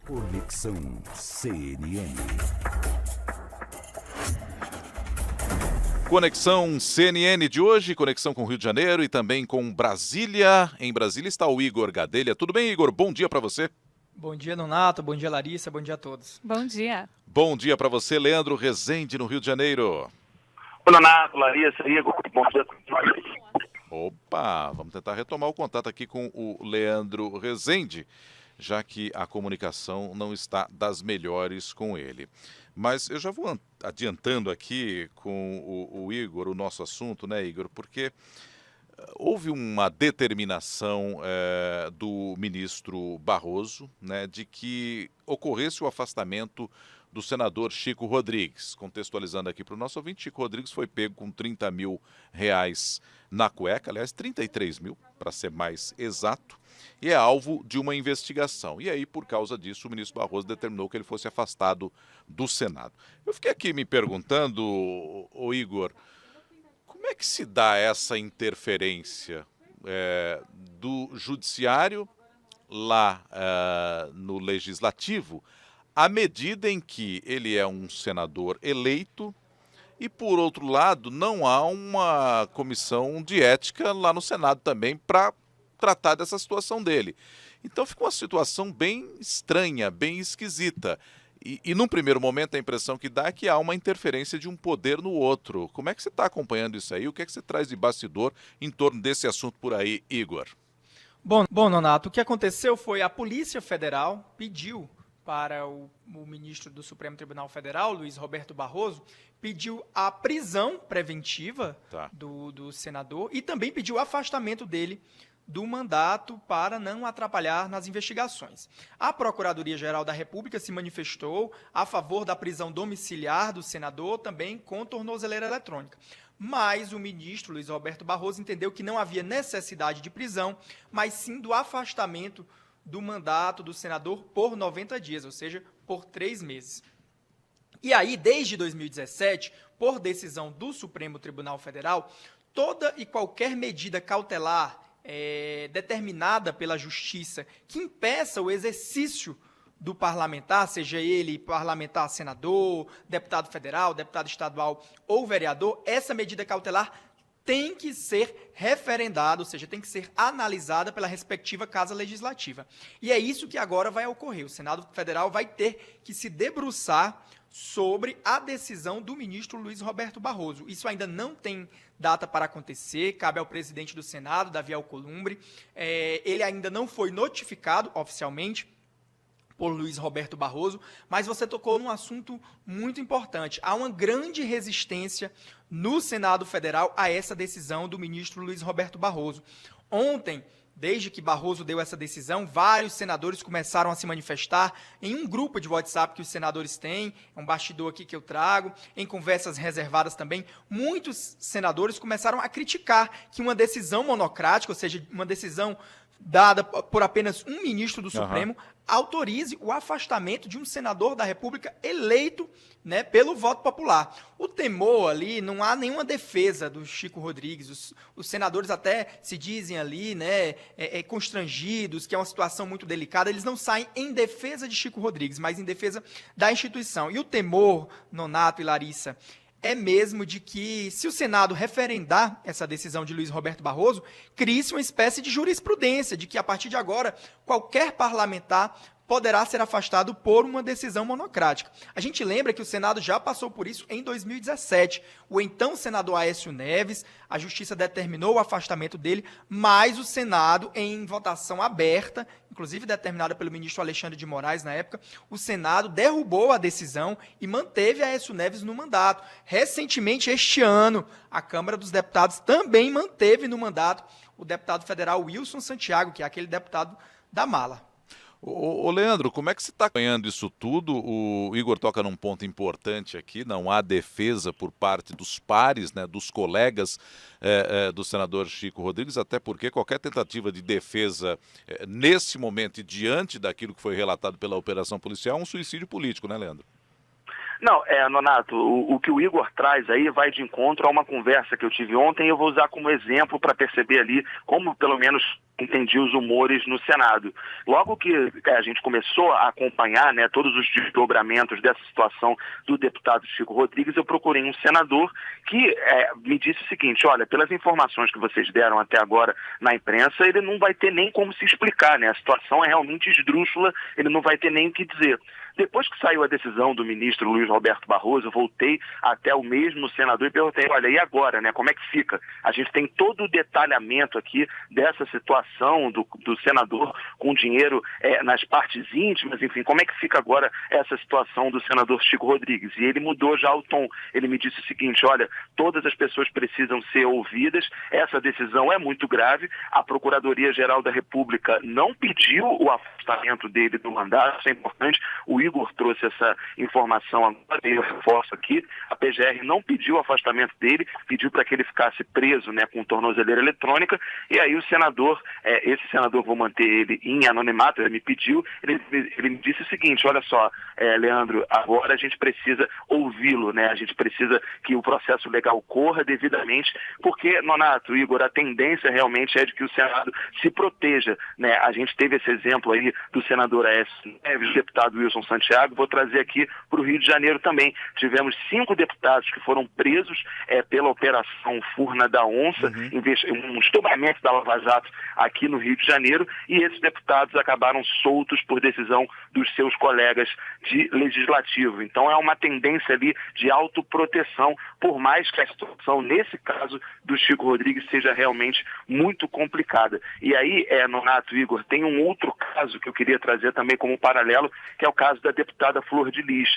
Conexão CNN. Conexão CNN de hoje, conexão com o Rio de Janeiro e também com Brasília. Em Brasília está o Igor Gadelha. Tudo bem, Igor? Bom dia para você. Bom dia, Nonato. Bom dia, Larissa. Bom dia a todos. Bom dia. Bom dia para você, Leandro Rezende, no Rio de Janeiro. Oi, Nonato, Larissa, Igor. Bom dia a todos. Opa, vamos tentar retomar o contato aqui com o Leandro Rezende, já que a comunicação não está das melhores com ele. Mas eu já vou adiantando aqui com o Igor, o nosso assunto, né, Igor? Porque houve uma determinação do ministro Barroso, né, de que ocorresse o afastamento do senador Chico Rodrigues. Contextualizando aqui para o nosso ouvinte, Chico Rodrigues foi pego com R$30 mil na cueca, aliás, 33 mil, para ser mais exato, e é alvo de uma investigação. E aí, por causa disso, o ministro Barroso determinou que ele fosse afastado do Senado. Eu fiquei aqui me perguntando, Igor, como é que se dá essa interferência do judiciário lá no legislativo, à medida em que ele é um senador eleito e, por outro lado, não há uma comissão de ética lá no Senado também para tratar dessa situação dele. Então fica uma situação bem estranha, bem esquisita. E num primeiro momento a impressão que dá é que há uma interferência de um poder no outro. Como é que você está acompanhando isso aí? O que é que você traz de bastidor em torno desse assunto por aí, Igor? Bom, Nonato, o que aconteceu foi a Polícia Federal pediu para o ministro do Supremo Tribunal Federal, Luiz Roberto Barroso, pediu a prisão preventiva do senador e também pediu o afastamento dele do mandato para não atrapalhar nas investigações. A Procuradoria-Geral da República se manifestou a favor da prisão domiciliar do senador, também com tornozeleira eletrônica. Mas o ministro Luiz Roberto Barroso entendeu que não havia necessidade de prisão, mas sim do afastamento do mandato do senador por 90 dias, ou seja, por 3 meses. E aí, desde 2017, por decisão do Supremo Tribunal Federal, toda e qualquer medida cautelar determinada pela Justiça que impeça o exercício do parlamentar, seja ele parlamentar senador, deputado federal, deputado estadual ou vereador, essa medida cautelar tem que ser referendada, ou seja, tem que ser analisada pela respectiva Casa Legislativa. E é isso que agora vai ocorrer. O Senado Federal vai ter que se debruçar sobre a decisão do ministro Luiz Roberto Barroso. Isso ainda não tem data para acontecer, cabe ao presidente do Senado, Davi Alcolumbre. Ele ainda não foi notificado oficialmente por Luiz Roberto Barroso, mas você tocou num assunto muito importante. Há uma grande resistência no Senado Federal a essa decisão do ministro Luiz Roberto Barroso. Ontem, desde que Barroso deu essa decisão, vários senadores começaram a se manifestar em um grupo de WhatsApp que os senadores têm, é um bastidor aqui que eu trago, em conversas reservadas também, muitos senadores começaram a criticar que uma decisão monocrática, ou seja, uma decisão dada por apenas um ministro do Supremo, autorize o afastamento de um senador da República eleito, né, pelo voto popular. O temor ali, não há nenhuma defesa do Chico Rodrigues, os senadores até se dizem ali, né, constrangidos, que é uma situação muito delicada, eles não saem em defesa de Chico Rodrigues, mas em defesa da instituição. E o temor, Nonato e Larissa, é mesmo de que, se o Senado referendar essa decisão de Luiz Roberto Barroso, crie-se uma espécie de jurisprudência, de que, a partir de agora, qualquer parlamentar poderá ser afastado por uma decisão monocrática. A gente lembra que o Senado já passou por isso em 2017. O então senador Aécio Neves, a Justiça determinou o afastamento dele, mas o Senado, em votação aberta, inclusive determinada pelo ministro Alexandre de Moraes na época, o Senado derrubou a decisão e manteve Aécio Neves no mandato. Recentemente, este ano, a Câmara dos Deputados também manteve no mandato o deputado federal Wilson Santiago, que é aquele deputado da mala. Ô Leandro, como é que você está acompanhando isso tudo? O Igor toca num ponto importante aqui, não há defesa por parte dos pares, né, dos colegas do senador Chico Rodrigues, até porque qualquer tentativa de defesa nesse momento e diante daquilo que foi relatado pela operação policial é um suicídio político, né, Leandro? Não, Nonato, o que o Igor traz aí vai de encontro a uma conversa que eu tive ontem e eu vou usar como exemplo para perceber ali como, pelo menos, entendi os humores no Senado. Logo que a gente começou a acompanhar, né, todos os desdobramentos dessa situação do deputado Chico Rodrigues, eu procurei um senador que me disse o seguinte: olha, pelas informações que vocês deram até agora na imprensa, ele não vai ter nem como se explicar, né? A situação é realmente esdrúxula, ele não vai ter nem o que dizer. Depois que saiu a decisão do ministro Luiz Roberto Barroso, eu voltei até o mesmo senador e perguntei: olha, e agora, né? Como é que fica? A gente tem todo o detalhamento aqui dessa situação do senador com dinheiro nas partes íntimas, enfim, como é que fica agora essa situação do senador Chico Rodrigues? E ele mudou já o tom. Ele me disse o seguinte: olha, todas as pessoas precisam ser ouvidas, essa decisão é muito grave, a Procuradoria-Geral da República não pediu o afastamento dele do mandato, isso é importante, o Igor trouxe essa informação agora, eu reforço aqui, a PGR não pediu o afastamento dele, pediu para que ele ficasse preso, né, com tornozeleira eletrônica, e aí o senador, esse senador, vou manter ele em anonimato, ele me pediu, ele me disse o seguinte: olha só, Leandro, agora a gente precisa ouvi-lo, né, a gente precisa que o processo legal corra devidamente, porque, Nonato, Igor, a tendência realmente é de que o Senado se proteja, né, a gente teve esse exemplo aí do senador Aécio Neves, do deputado Wilson Santiago, vou trazer aqui para o Rio de Janeiro também. Tivemos 5 deputados que foram presos pela Operação Furna da Onça, um desdobramento da Lava Jato aqui no Rio de Janeiro, e esses deputados acabaram soltos por decisão dos seus colegas de legislativo. Então é uma tendência ali de autoproteção, por mais que a situação, nesse caso do Chico Rodrigues, seja realmente muito complicada. E aí, Nonato, Igor, tem um outro caso que eu queria trazer também como paralelo, que é o caso da deputada Flor de Lis.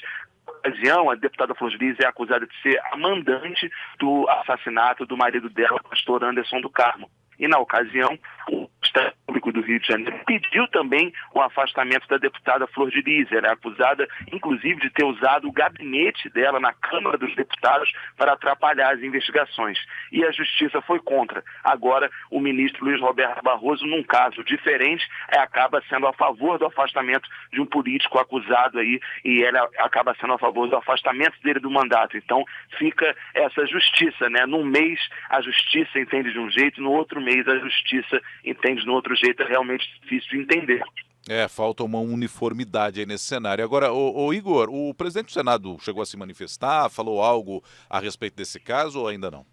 Na ocasião, a deputada Flor de Lis é acusada de ser a mandante do assassinato do marido dela, pastor Anderson do Carmo. E na ocasião, o Ministério Público do Rio de Janeiro pediu também o afastamento da deputada Flor de Lis. Ela é acusada, inclusive, de ter usado o gabinete dela na Câmara dos Deputados para atrapalhar as investigações. E a Justiça foi contra. Agora, o ministro Luiz Roberto Barroso, num caso diferente, acaba sendo a favor do afastamento de um político acusado aí, e ela acaba sendo a favor do afastamento dele do mandato. Então, fica essa justiça, né? Num mês, a Justiça entende de um jeito, no outro mês, a Justiça entende de outro jeito. É realmente difícil de entender. Falta uma uniformidade aí nesse cenário. Agora, o Igor, o presidente do Senado chegou a se manifestar, falou algo a respeito desse caso ou ainda não?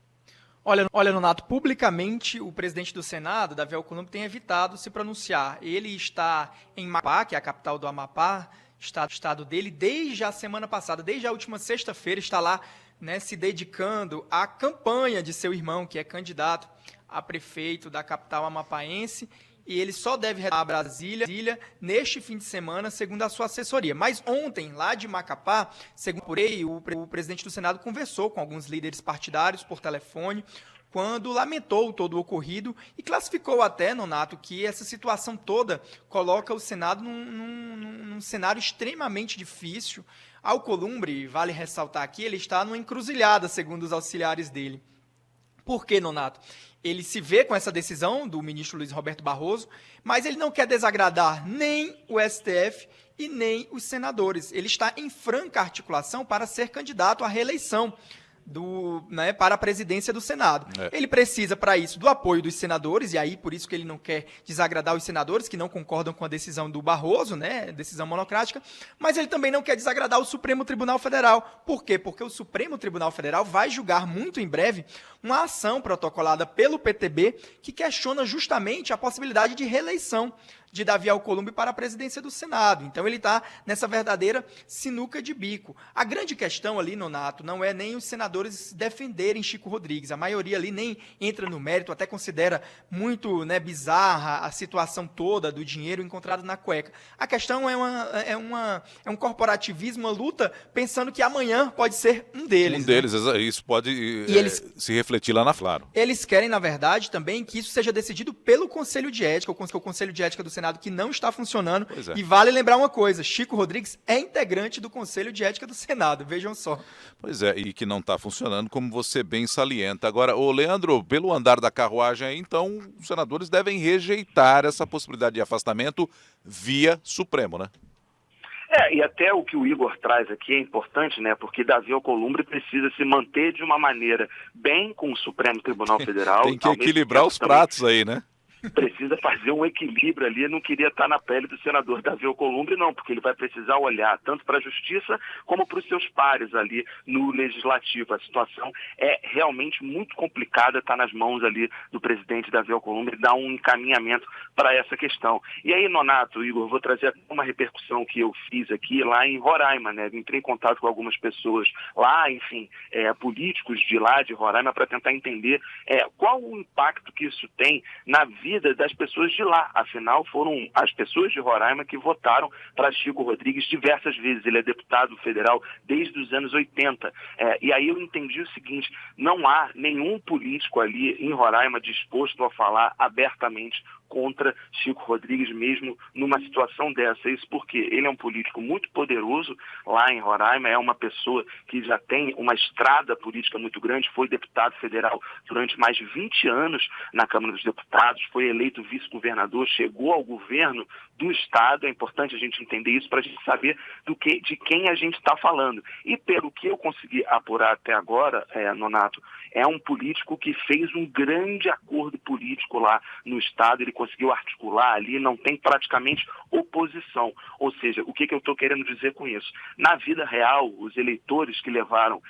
Olha, Nonato, publicamente o presidente do Senado, Davi Alcolumbre, tem evitado se pronunciar. Ele está em Macapá, que é a capital do Amapá, estado dele, desde a semana passada, desde a última sexta-feira, está lá, né, se dedicando à campanha de seu irmão, que é candidato a prefeito da capital amapaense, e ele só deve retornar a Brasília neste fim de semana, segundo a sua assessoria. Mas ontem, lá de Macapá, segundo apurei, o presidente do Senado conversou com alguns líderes partidários por telefone, quando lamentou todo o ocorrido e classificou até, Nonato, que essa situação toda coloca o Senado num cenário extremamente difícil. Alcolumbre, vale ressaltar aqui, ele está numa encruzilhada, segundo os auxiliares dele. Por quê, Nonato? Ele se vê com essa decisão do ministro Luiz Roberto Barroso, mas ele não quer desagradar nem o STF e nem os senadores. Ele está em franca articulação para ser candidato à reeleição para a presidência do Senado. Ele precisa, para isso, do apoio dos senadores, e aí por isso que ele não quer desagradar os senadores, que não concordam com a decisão do Barroso, né, decisão monocrática, mas ele também não quer desagradar o Supremo Tribunal Federal. Por quê? Porque o Supremo Tribunal Federal vai julgar muito em breve uma ação protocolada pelo PTB que questiona justamente a possibilidade de reeleição de Davi Alcolumbre para a presidência do Senado. Então ele está nessa verdadeira sinuca de bico. A grande questão ali, Nonato, não é nem os senadores defenderem Chico Rodrigues. A maioria ali nem entra no mérito, até considera muito, né, bizarra a situação toda do dinheiro encontrado na cueca. A questão é um corporativismo, uma luta, pensando que amanhã pode ser um deles. Isso pode se refletir lá na Flaro. Eles querem, na verdade, também que isso seja decidido pelo Conselho de Ética, o Conselho de Ética do Senado, que não está funcionando. E vale lembrar uma coisa: Chico Rodrigues é integrante do Conselho de Ética do Senado, vejam só. Pois é, e que não está funcionando, como você bem salienta. Agora, Leandro, pelo andar da carruagem aí, então, os senadores devem rejeitar essa possibilidade de afastamento via Supremo, né? E até o que o Igor traz aqui é importante, né? Porque Davi Alcolumbre precisa se manter de uma maneira bem com o Supremo Tribunal Federal. Tem que equilibrar os pratos aí, né? precisa fazer um equilíbrio ali. Não queria estar na pele do senador Davi Alcolumbre, não, porque ele vai precisar olhar tanto para a justiça como para os seus pares ali no legislativo. A situação é realmente muito complicada, está nas mãos ali do presidente Davi Alcolumbre dar um encaminhamento para essa questão. E aí, Nonato, Igor, vou trazer uma repercussão que eu fiz aqui lá em Roraima, né? Entrei em contato com algumas pessoas lá, enfim, políticos de lá, de Roraima, para tentar entender qual o impacto que isso tem na vida das pessoas de lá. Afinal, foram as pessoas de Roraima que votaram para Chico Rodrigues diversas vezes. Ele é deputado federal desde os anos 80. E aí eu entendi o seguinte: não há nenhum político ali em Roraima disposto a falar abertamente contra Chico Rodrigues, mesmo numa situação dessa. Isso porque ele é um político muito poderoso lá em Roraima, é uma pessoa que já tem uma estrada política muito grande, foi deputado federal durante mais de 20 anos na Câmara dos Deputados, foi eleito vice-governador, chegou ao governo do Estado. É importante a gente entender isso para a gente saber de quem a gente está falando. E pelo que eu consegui apurar até agora, Nonato, é um político que fez um grande acordo político lá no Estado. Ele conseguiu articular ali, não tem praticamente oposição. Ou seja, o que eu estou querendo dizer com isso? Na vida real, os eleitores que levaram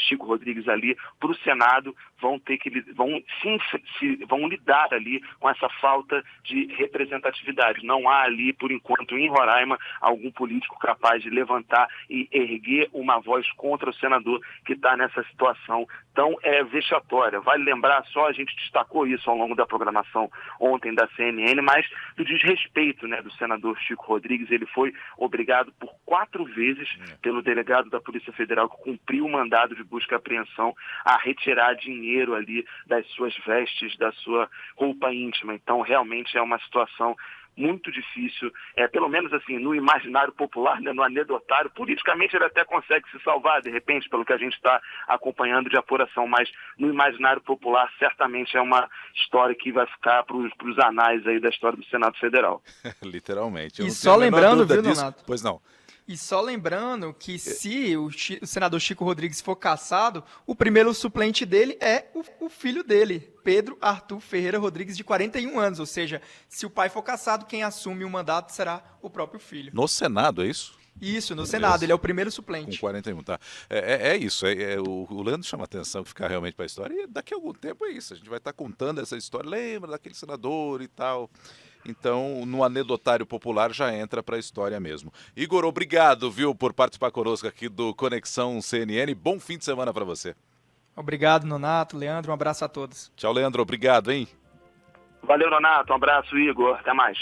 Chico Rodrigues ali para o Senado vão lidar ali com essa falta de representatividade. Não há ali, por enquanto, em Roraima, algum político capaz de levantar e erguer uma voz contra o senador que está nessa situação tão vexatória. Vale lembrar só, a gente destacou isso ao longo da programação ontem da CNN, mas do desrespeito, né, do senador Chico Rodrigues. Ele foi obrigado por 4 vezes pelo delegado da Polícia Federal, que cumpriu o mandado de busca e apreensão, a retirar dinheiro ali das suas vestes, da sua roupa íntima. Então, realmente é uma situação muito difícil, pelo menos assim, no imaginário popular, né, no anedotário. Politicamente ele até consegue se salvar, de repente, pelo que a gente está acompanhando de apuração, mas no imaginário popular certamente é uma história que vai ficar para os anais aí da história do Senado Federal. Literalmente. E só lembrando, viu, Nonato? Pois não. E só lembrando que se o senador Chico Rodrigues for cassado, o primeiro suplente dele é o filho dele, Pedro Arthur Ferreira Rodrigues, de 41 anos. Ou seja, se o pai for cassado, quem assume o mandato será o próprio filho. No Senado, é isso? Isso, no Senado. Ele é o primeiro suplente. Com 41, tá. Isso. O Leandro chama atenção que ficar realmente para a história. E daqui a algum tempo é isso. A gente vai estar contando essa história. Lembra daquele senador e tal. Então, no anedotário popular já entra para a história mesmo. Igor, obrigado, viu, por participar conosco aqui do Conexão CNN. Bom fim de semana para você. Obrigado, Nonato, Leandro. Um abraço a todos. Tchau, Leandro. Obrigado, hein? Valeu, Nonato. Um abraço, Igor. Até mais.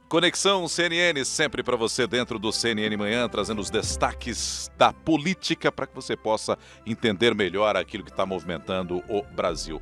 Conexão CNN, sempre para você dentro do CNN Manhã, trazendo os destaques da política para que você possa entender melhor aquilo que está movimentando o Brasil.